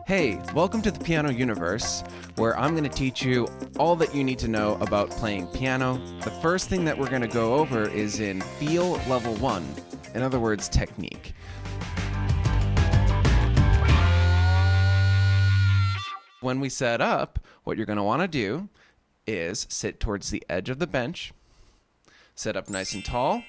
Hey, welcome to the Piano Universe, where I'm going to teach you all that you need to know about playing piano. The first thing that we're going to go over is in Feel Level 1, in other words, technique. When we set up, what you're going to want to do is sit towards the edge of the bench, sit up nice and tall,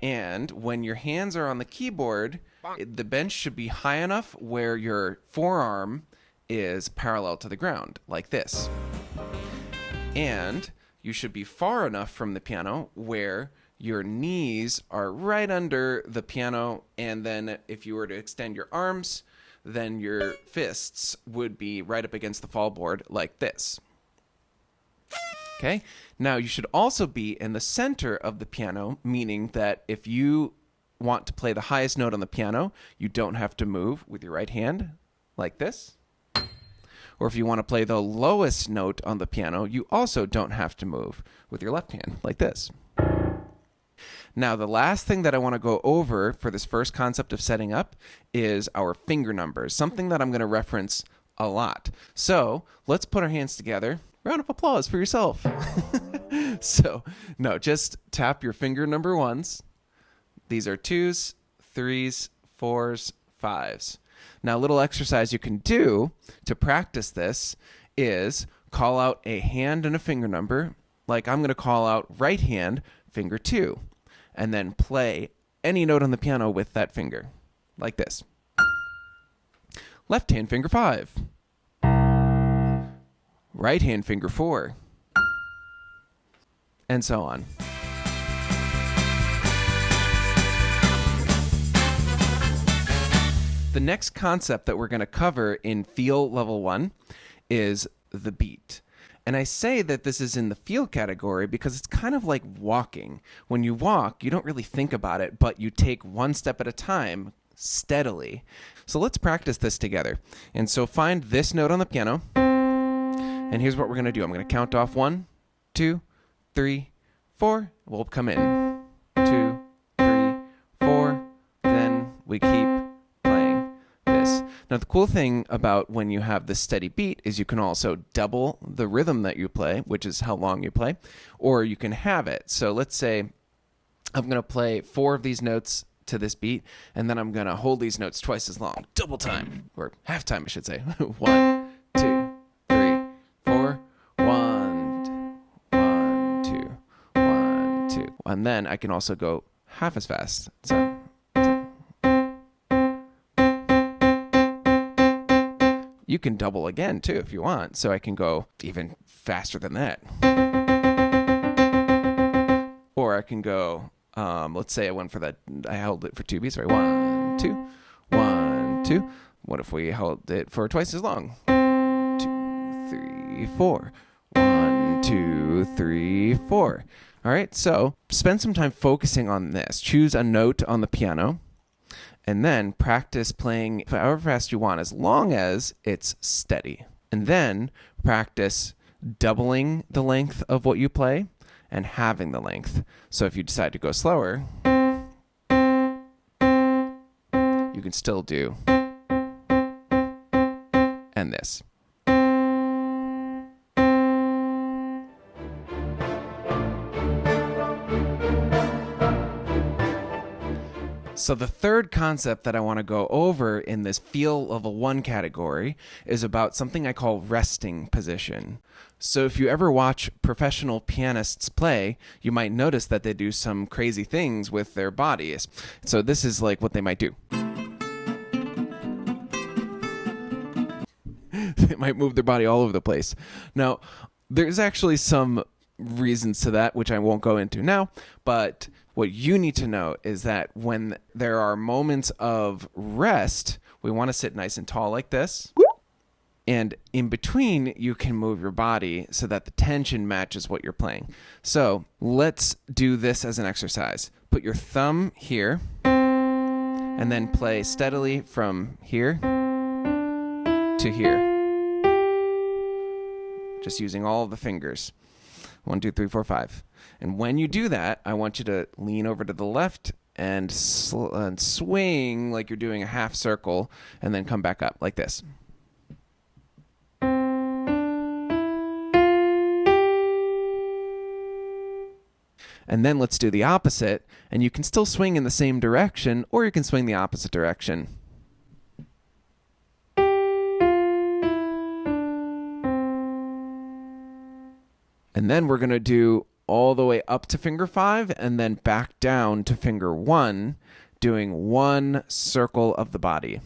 and when your hands are on the keyboard, the bench should be high enough where your forearm is parallel to the ground, like this. And you should be far enough from the piano where your knees are right under the piano, and then if you were to extend your arms, then your fists would be right up against the fallboard like this. Okay? Now, you should also be in the center of the piano, meaning that if you want to play the highest note on the piano, you don't have to move with your right hand like this. Or if you want to play the lowest note on the piano, you also don't have to move with your left hand like this. Now, the last thing that I want to go over for this first concept of setting up is our finger numbers, something that I'm going to reference a lot. So let's put our hands together. Round of applause for yourself. Just tap your finger number ones. These are 2s, 3s, 4s, 5s. Now, a little exercise you can do to practice this is call out a hand and a finger number. Like I'm going to call out right hand, finger 2, and then play any note on the piano with that finger, like this. Left hand, finger 5. Right hand, finger 4. And so on. The next concept that we're going to cover in Feel Level 1 is the beat. And I say that this is in the feel category because it's kind of like walking. When you walk, you don't really think about it, but you take one step at a time steadily. So let's practice this together. And so find this note on the piano. And here's what we're going to do. I'm going to count off 1, 2, 3, 4. We'll come in. 2, 3, 4. Then we keep playing this. Now, the cool thing about when you have this steady beat is you can also double the rhythm that you play, which is how long you play, or you can have it. So let's say I'm going to play 4 of these notes to this beat, and then I'm going to hold these notes twice as long. Double time, or half time, I should say. 1, 2, 3, 4. 1, 2, 1, 2. And then I can also go half as fast. So you can double again, too, if you want. So I can go even faster than that. Or I can go, let's say I held it for 2 beats. Sorry, 1, 2, 1, 2. What if we held it for twice as long? 2, 3, 4. 1, 2, 3, 4. All right, so spend some time focusing on this. Choose a note on the piano. And then practice playing however fast you want, as long as it's steady. And then practice doubling the length of what you play and halving the length. So if you decide to go slower, you can still do and this. So the third concept that I want to go over in this Feel Level 1 category is about something I call resting position. So if you ever watch professional pianists play, you might notice that they do some crazy things with their bodies. So this is like what they might do. They might move their body all over the place. Now, there's actually some reasons to that, which I won't go into now, but what you need to know is that when there are moments of rest, we want to sit nice and tall like this. And in between, you can move your body so that the tension matches what you're playing. So let's do this as an exercise. Put your thumb here and then play steadily from here to here. Just using all of the fingers. 1, 2, 3, 4, 5. And when you do that, I want you to lean over to the left and swing like you're doing a half circle, and then come back up like this. And then let's do the opposite. And you can still swing in the same direction, or you can swing the opposite direction. And then we're going to do all the way up to finger 5 and then back down to finger 1, doing one circle of the body.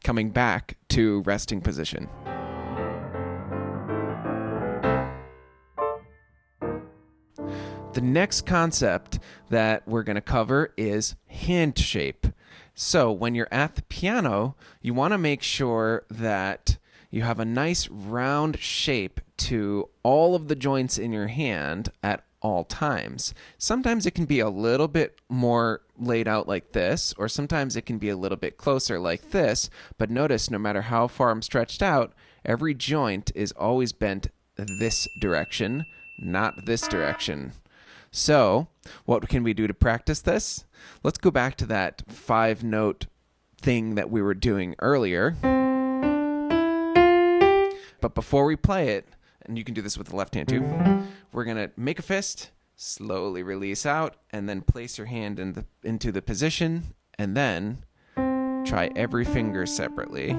Coming back to resting position. The next concept that we're going to cover is hand shape. So when you're at the piano, you want to make sure that you have a nice round shape to all of the joints in your hand at all times. Sometimes it can be a little bit more laid out like this, or sometimes it can be a little bit closer like this. But notice, no matter how far I'm stretched out, every joint is always bent this direction, not this direction. So what can we do to practice this? Let's go back to that 5-note thing that we were doing earlier. But before we play it, and you can do this with the left hand too, we're going to make a fist, slowly release out, and then place your hand into the position, and then try every finger separately,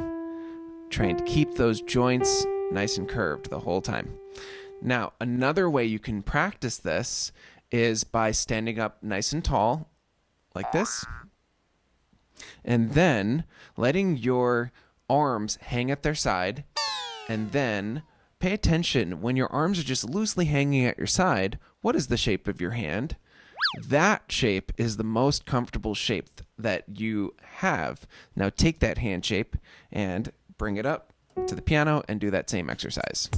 trying to keep those joints nice and curved the whole time. Now, another way you can practice this is by standing up nice and tall, like this, and then letting your arms hang at their side, and then pay attention when your arms are just loosely hanging at your side. What is the shape of your hand? That shape is the most comfortable shape that you have. Now take that hand shape and bring it up to the piano and do that same exercise.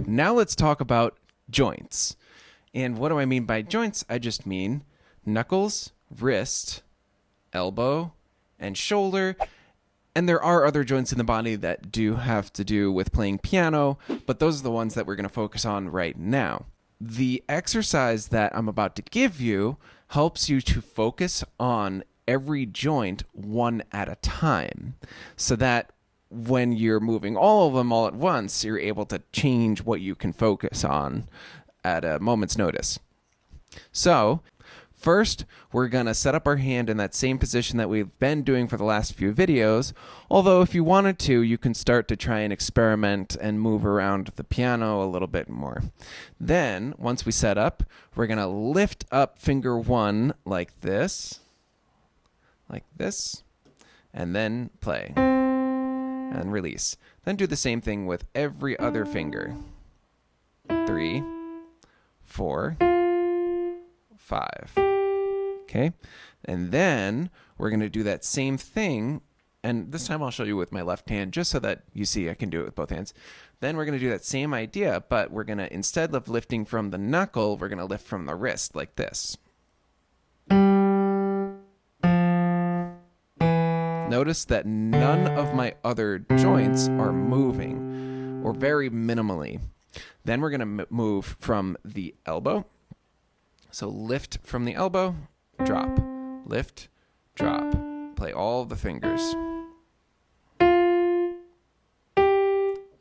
Now let's talk about joints. And what do I mean by joints? I just mean knuckles, wrist, elbow, and shoulder. And there are other joints in the body that do have to do with playing piano, but those are the ones that we're going to focus on right now. The exercise that I'm about to give you helps you to focus on every joint one at a time, so that when you're moving all of them all at once, you're able to change what you can focus on at a moment's notice. So first, we're going to set up our hand in that same position that we've been doing for the last few videos, although if you wanted to, you can start to try and experiment and move around the piano a little bit more. Then, once we set up, we're going to lift up finger 1 like this, and then play, and release. Then do the same thing with every other finger. 3, 4, 5. Okay, and then we're going to do that same thing, and this time I'll show you with my left hand just so that you see I can do it with both hands. Then we're going to do that same idea, but we're going to, instead of lifting from the knuckle, we're going to lift from the wrist like this. Notice that none of my other joints are moving, or very minimally. Then we're going to move from the elbow. So lift from the elbow, drop, lift, drop. Play all the fingers.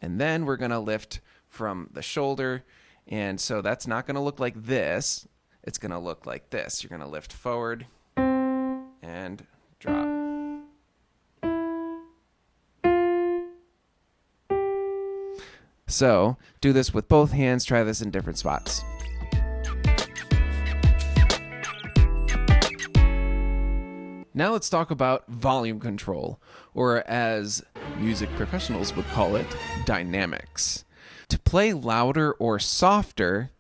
And then we're going to lift from the shoulder. And so that's not going to look like this. It's going to look like this. You're going to lift forward and drop. So do this with both hands. Try this in different spots. Now let's talk about volume control, or as music professionals would call it, dynamics. To play louder or softer,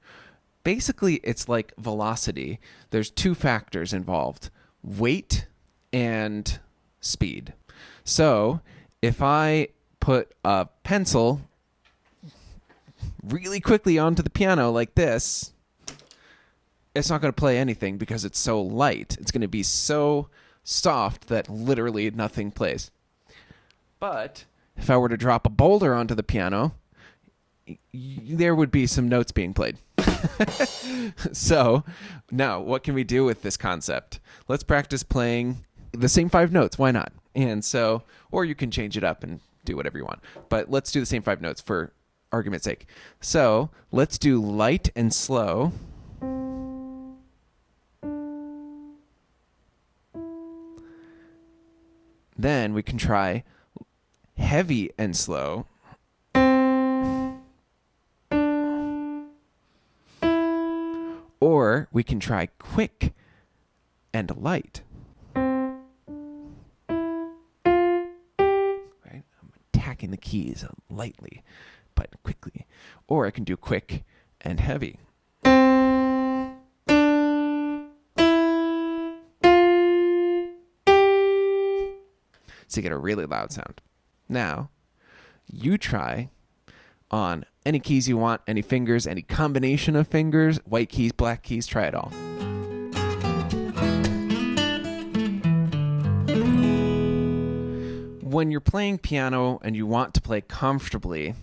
basically it's like velocity. There's 2 factors involved, weight and speed. So if I put a pencil really quickly onto the piano like this, it's not going to play anything because it's so light. It's going to be so soft that literally nothing plays. But if I were to drop a boulder onto the piano, there would be some notes being played. So now what can we do with this concept? Let's practice playing the same 5 notes. Why not? And so, or you can change it up and do whatever you want. But let's do the same 5 notes for argument's sake. So let's do light and slow. Then we can try heavy and slow. Or we can try quick and light. Right? I'm attacking the keys lightly, but quickly. Or I can do quick and heavy. So you get a really loud sound. Now, you try on any keys you want, any fingers, any combination of fingers, white keys, black keys, try it all. When you're playing piano and you want to play comfortably,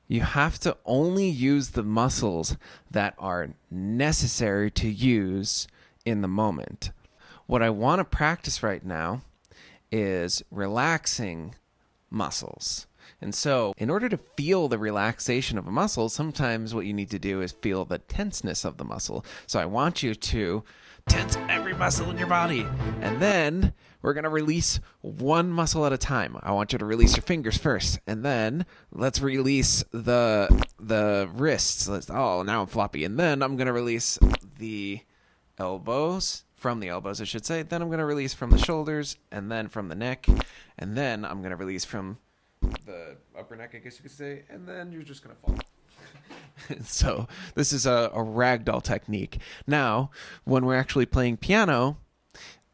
you have to only use the muscles that are necessary to use in the moment. What I want to practice right now is relaxing muscles. And so in order to feel the relaxation of a muscle, sometimes what you need to do is feel the tenseness of the muscle. So I want you to tense every muscle in your body. And then we're going to release one muscle at a time. I want you to release your fingers first. And then let's release the wrists. Now I'm floppy. And then I'm going to release the elbows. From the elbows, I should say. Then I'm going to release from the shoulders, and then from the neck, and then I'm going to release from the upper neck, I guess you could say, and then you're just going to fall. So this is a ragdoll technique. Now, when we're actually playing piano,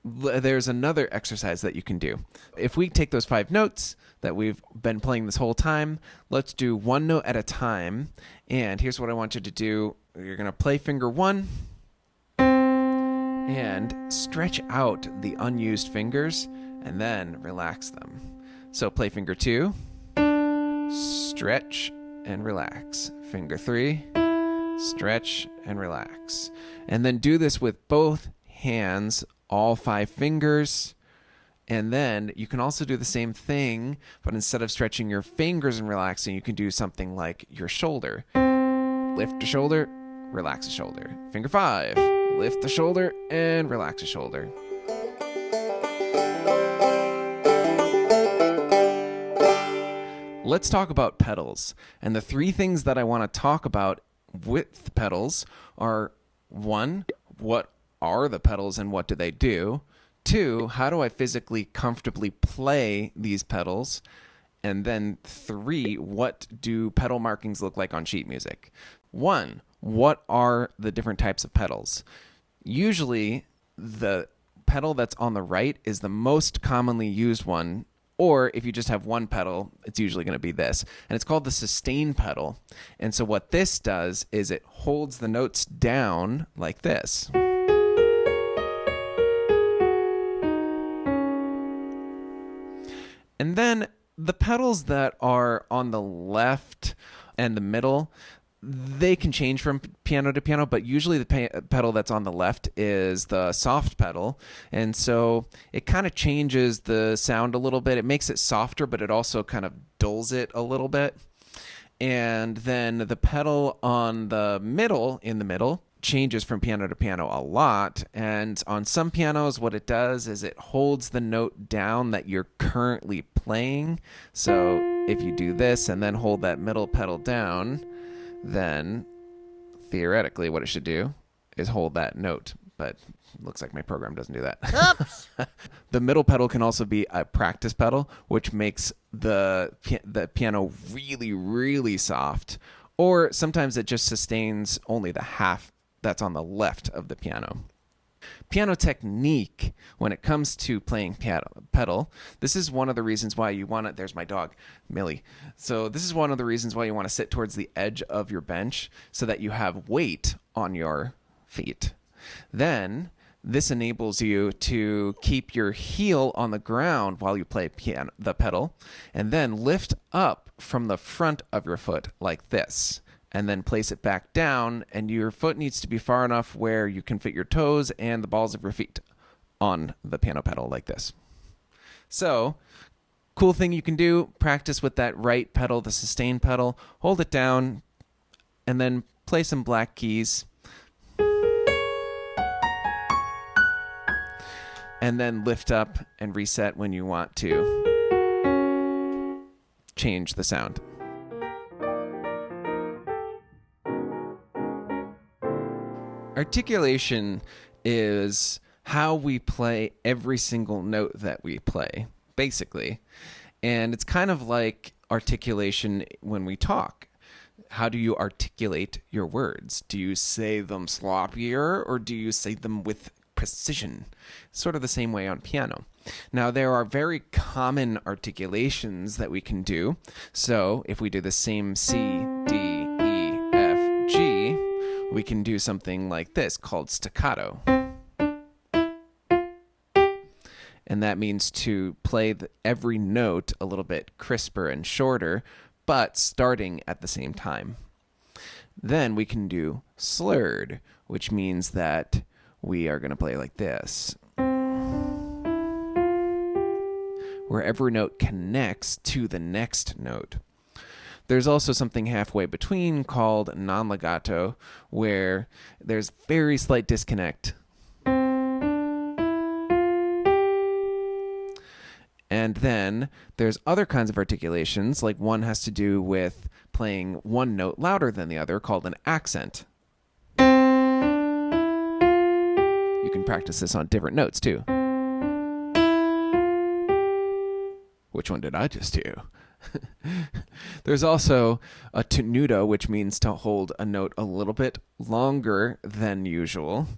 there's another exercise that you can do. If we take those 5 notes that we've been playing this whole time, let's do one note at a time, and here's what I want you to do. You're going to play finger 1, and stretch out the unused fingers and then relax them. So play finger 2, stretch and relax. Finger 3, stretch and relax. And then do this with both hands, all 5 fingers. And then you can also do the same thing, but instead of stretching your fingers and relaxing, you can do something like your shoulder. Lift the shoulder, relax the shoulder. Finger 5. Lift the shoulder and relax the shoulder. Let's talk about pedals. And the 3 things that I want to talk about with the pedals are 1, what are the pedals and what do they do? 2, how do I physically comfortably play these pedals? And then 3, what do pedal markings look like on sheet music? 1, what are the different types of pedals? Usually, the pedal that's on the right is the most commonly used one, or if you just have one pedal, it's usually going to be this. And it's called the sustain pedal. And so what this does is it holds the notes down like this. And then the pedals that are on the left and the middle, they can change from piano to piano, but usually the pedal that's on the left is the soft pedal. And so it kind of changes the sound a little bit. It makes it softer, but it also kind of dulls it a little bit. And then the pedal on the middle, in the middle, changes from piano to piano a lot. And on some pianos, what it does is it holds the note down that you're currently playing. So if you do this and then hold that middle pedal down, then theoretically what it should do is hold that note. But it looks like my program doesn't do that. Oops. The middle pedal can also be a practice pedal, which makes the piano really, really soft. Or sometimes it just sustains only the half that's on the left of the piano. Piano technique, when it comes to playing pedal, this is one of the reasons why you want to, there's my dog, Millie. So this is one of the reasons why you want to sit towards the edge of your bench so that you have weight on your feet. Then this enables you to keep your heel on the ground while you play the pedal, and then lift up from the front of your foot like this. and then place it back down, and your foot needs to be far enough where you can fit your toes and the balls of your feet on the piano pedal like this. So, cool thing you can do, practice with that right pedal, the sustain pedal, hold it down, and then play some black keys. And then lift up and reset when you want to change the sound. Articulation is how we play every single note that we play, basically. And it's kind of like articulation when we talk. How do you articulate your words? Do you say them sloppier or do you say them with precision? Sort of the same way on piano. Now, there are very common articulations that we can do. So if we do the same C, D, E, F, G, we can do something like this called staccato. And that means to play every note a little bit crisper and shorter, but starting at the same time. Then we can do slurred, which means that we are going to play like this, where every note connects to the next note. There's also something halfway between called non-legato, where there's very slight disconnect. And then there's other kinds of articulations, like one has to do with playing one note louder than the other, called an accent. You can practice this on different notes, too. Which one did I just do? There's also a tenuto, which means to hold a note a little bit longer than usual.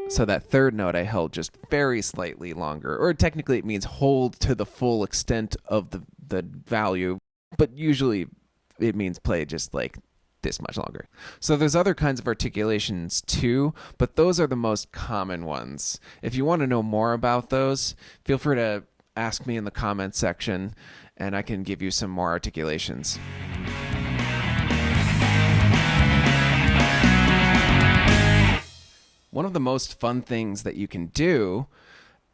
So that third note I held just very slightly longer, or technically it means hold to the full extent of the value, but usually it means play just like this much longer. So there's other kinds of articulations too, but those are the most common ones. If you want to know more about those, feel free to ask me in the comments section, and I can give you some more articulations. One of the most fun things that you can do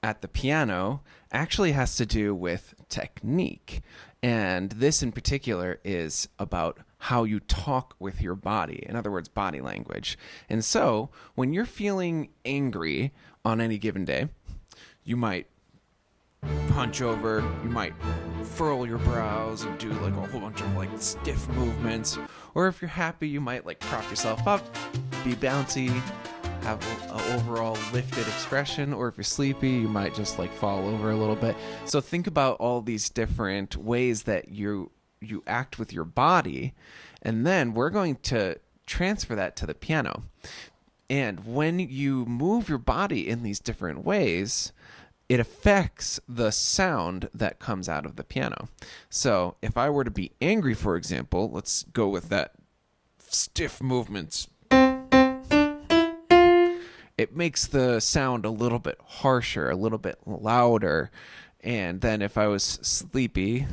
at the piano actually has to do with technique. And this in particular is about how you talk with your body. In other words, body language. And so when you're feeling angry on any given day, you might hunch over, you might furl your brows and do like a whole bunch of like stiff movements. Or if you're happy, you might like prop yourself up, be bouncy, have an overall lifted expression. Or if you're sleepy, you might just like fall over a little bit. So think about all these different ways that you act with your body, and then we're going to transfer that to the piano. And when you move your body in these different ways, it affects the sound that comes out of the piano. So if I were to be angry, for example, let's go with that stiff movements. It makes the sound a little bit harsher, a little bit louder. And then if I was sleepy,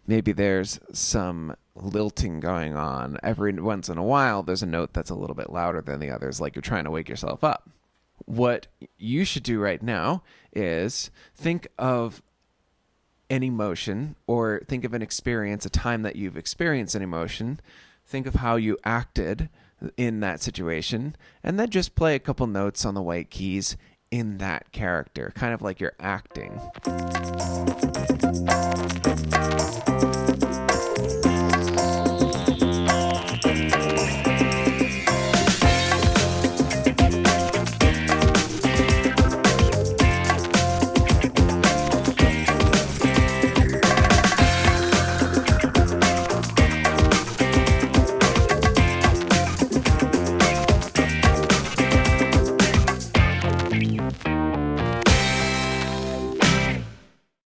maybe there's some lilting going on. Every once in a while, there's a note that's a little bit louder than the others, like you're trying to wake yourself up. What you should do right now is think of an emotion, or think of an experience, a time that you've experienced an emotion. Think of how you acted in that situation, and then just play a couple notes on the white keys in that character, kind of like you're acting.